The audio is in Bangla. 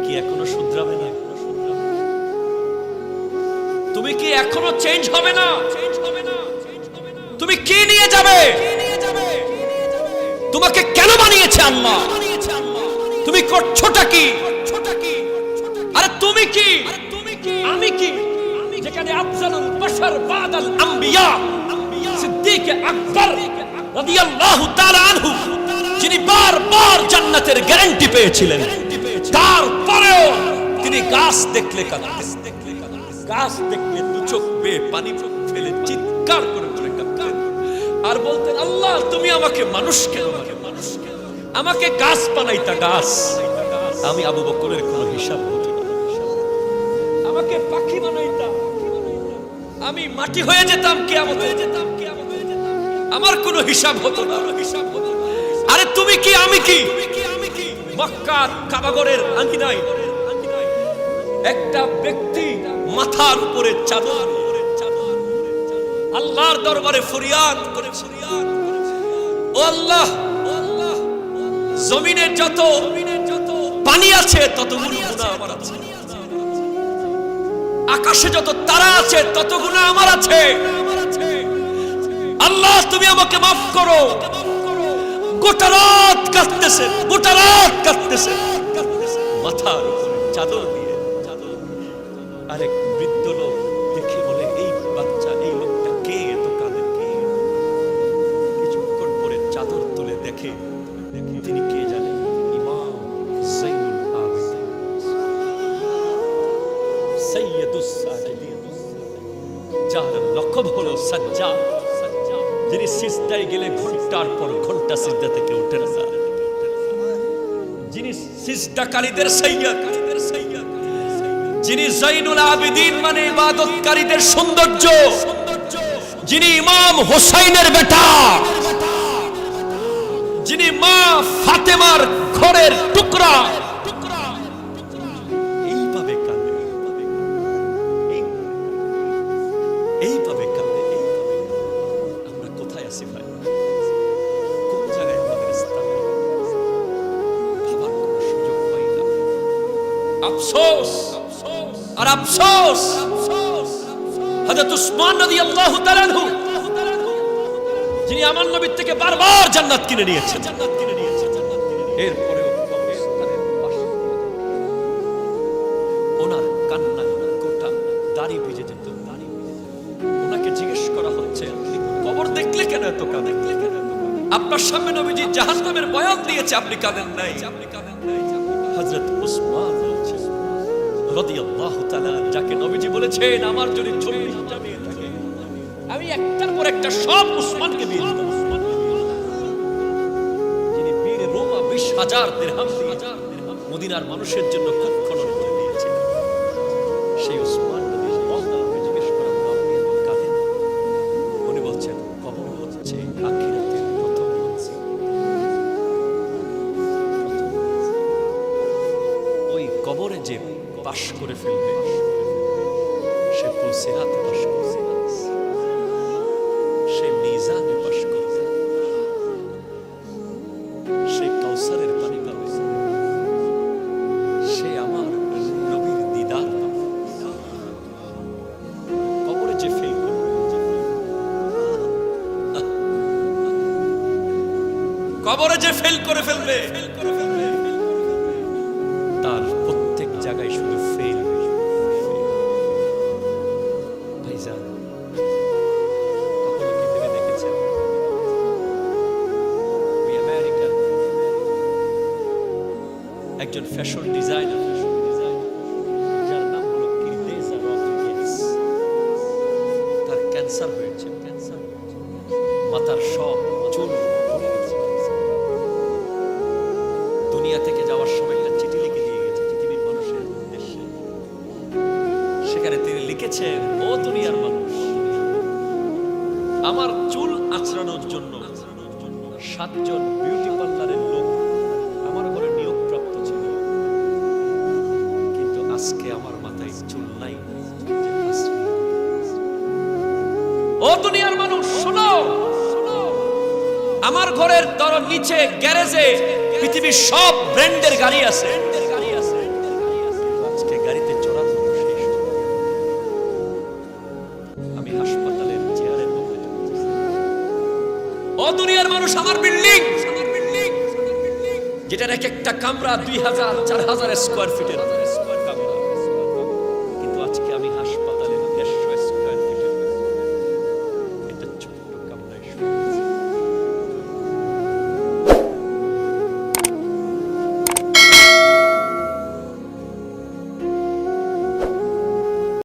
কি এখনো শুধরাবে না? তুমি কি এখনো চেঞ্জ হবে না? তুমি কি নিয়ে যাবে? তোমাকে কেন বানিয়েছে আল্লাহ? তুমি করছোটা কি? আরে তুমি কি, আমি কি? যেখানে আফজালুল বাশার বাদাল আম্বিয়া সিদ্দিক আকবর রাদিয়াল্লাহু তাআলা আনহু, যিনি বারবার জান্নাতের গ্যারান্টি পেয়েছিলেন, তারপরেও তিনি গাছ দেখলে কাঁদতেন। গাছ দেখলে দু চোখ বেয়ে পানি ফেলে চিৎকার করে করে কাঁদতেন আর বলতেন, আল্লাহ তুমি আমাকে মানুষ কেন, আমাকে গাছ বানাইতা গাছ। আমি আবু বকরের কোনো হিসাব হতো না। আমাকে পাখি বানাইতা, আমি মাটি হয়ে যেতাম, কিয়ামত হয়ে যেতাম, আমার কোনো হিসাব হতো না। আরে তুমি কি, আমি কি? মক্কার কাবাগরের আঙ্গিনায় একটা ব্যক্তি মাথার উপরে চাদর আল্লাহর দরবারে ফরিয়াদ করে, ও আল্লাহ, জমিনে যত পানি আছে ততগুলো গুনাহ আমার আছে, আকাশে যত তারা আছে তত গুনাহ আমার আছে। আল্লাহ তুমি আমাকে মাফ করো। গোটা রাত কাঁদতেছেন, গোটা রাত কাঁদতেছেন, মাথার উপরে চাদর দিয়ে। আরেক বৃদ্ধ লোক দেখে বলে, এই বাচ্চা, এই লোকটা কে এত কাঁদে? কে? কিছুক্ষণ পরে চাদর তুলে দেখে তিনি কে জানেন? ইমাম যাইনুল আবেদিন, সাইয়্যিদুস সাজিদিন, যার লকব হলো সাজ্জাদ, যিনি সিজদায় গেলে ঘন্টার পর ঘন্টা সিজদা থেকে ওঠেন না, যিনি সিজদাকারীদের সাইয়্যিদ, যিনি যাইনুল আবেদিন মানে ইবাদতকারীদের সৌন্দর্য, যিনি ইমাম হোসাইনের বেটা, যিনি মা ফাতেমার ঘরের টুকরা, এইভাবে কাঁদে, এইভাবে কাঁদে। আমরা কোথায় আছি ভাই? কোন জায়গায় আমাদের স্থান? ভাবার কোনো সুযোগ পাই না। আফসোস আর আফসোস, হযরত উসমান রাদিয়াল্লাহু তাআলা আনহু, যিনি আমার নবী থেকে বারবার জান্নাত কিনে নিয়েছেন, এরপরেও কবরস্থানের পাশে ওনার কান্নায় গোটা দাড়ি ভিজে যেত। ওনাকে জিজ্ঞেস করা হচ্ছে, কবর দেখলে কেন এত কাঁদেন? আপনার সামনে নবীজি জাহান্নামের বয়ান দিয়েছে, আপনি কাঁদেন নাই। হযরত উসমান রাদিয়াল্লাহু তাআলা, যাকে নবীজি বলেছেন আমার যদি 40টা মেয়ে থাকে আমি একটার পর একটা সব উসমানকে বিয়ে দেব, যিনি বীর রোমা 20,000 দিরহাম দিয়ে মদিনার মানুষের জন্য কূপ খনন করে দিয়েছেন, সেই উসমান রাদিয়াল্লাহু তাআলাকে জিজ্ঞেস করা হলো, আপনি এত কাঁদেন? উনি বলছেন, কবর হচ্ছে আখিরাতের প্রথম মঞ্জিল। ওই কবরে যে বাস করে ফেলবে সে পুলসিরাতে বাস করবে, সে মিজানে বাস করবে, সে কাউসারের পানি পাবে, সে আমার নবীর দিদার পাবে। কবরে যে ফেল করবে, কবরে যে ফেল করে ফেলবে, তার প্রত্যেক জায়গায় শুধু ফেল। ভাইজান, কখনো কি ভেবে দেখেছেন আমেরিকার একজন ফ্যাশন ডিজাইনার, যার নাম হলো কিরদেজা রদ্রিগেজ, তার ক্যান্সার হয়েছে, মাথার সব চুল পড়ে গেছে। দুনিয়া থেকে যাওয়ার সময় একটা চিঠি লিখে দিয়ে গেছে পৃথিবীর মানুষের উদ্দেশ্যে। সেখানে তিনি লিখেছেন, ও দুনিয়ার মানুষ, আমার চুল আঁচড়ানোর জন্য 7 জন বিউটি পার্লারের লোক আমার ঘরে নিয়োগপ্রাপ্ত ছিল, কিন্তু আজকে আমার মাথায় চুল নাই। ও দুনিয়ার মানুষ শোনো, আমার ঘরের নিচে গ্যারেজে পৃথিবীর সব ব্র্যান্ডের গাড়ি আছে, দুনিয়ার মানুষ, আমার বিল্ডিং, যেটার এক একটা কামরা 2000 4000 স্কয়ার ফিটের।